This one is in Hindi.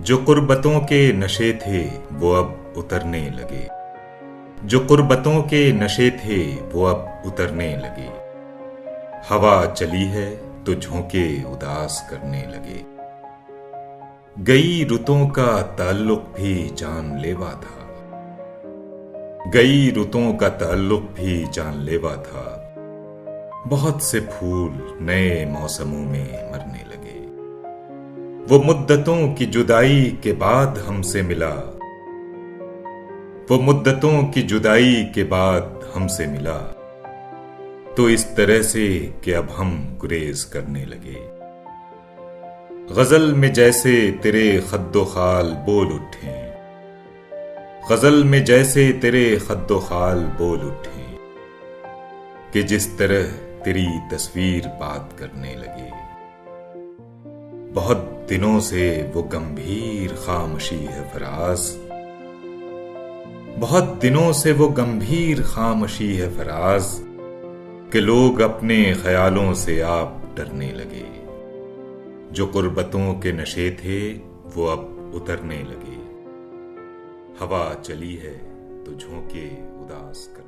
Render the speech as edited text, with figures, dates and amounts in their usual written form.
जो कुर्बतों के नशे थे वो अब उतरने लगे। जो कुर्बतों के नशे थे वो अब उतरने लगे। हवा चली है तो झोंके उदास करने लगे। गई रुतों का ताल्लुक भी जानलेवा था। गई रुतों का ताल्लुक भी जानलेवा था। बहुत से फूल नए मौसमों में मरने लगे। वो मुद्दतों की जुदाई के बाद हमसे मिला। वो मुद्दतों की जुदाई के बाद हमसे मिला। तो इस तरह से कि अब हम गुरेज करने लगे। गजल में जैसे तेरे खद्दो खाल बोल उठे। गजल में जैसे तेरे खद्दो खाल बोल उठे कि जिस तरह तेरी तस्वीर बात करने लगे। बहुत दिनों से वो गंभीर खामोशी है फराज। बहुत दिनों से वो गंभीर खामोशी है फराज कि लोग अपने ख्यालों से आप डरने लगे। जो कुर्बतों के नशे थे वो अब उतरने लगे। हवा चली है तो झोंके उदास कर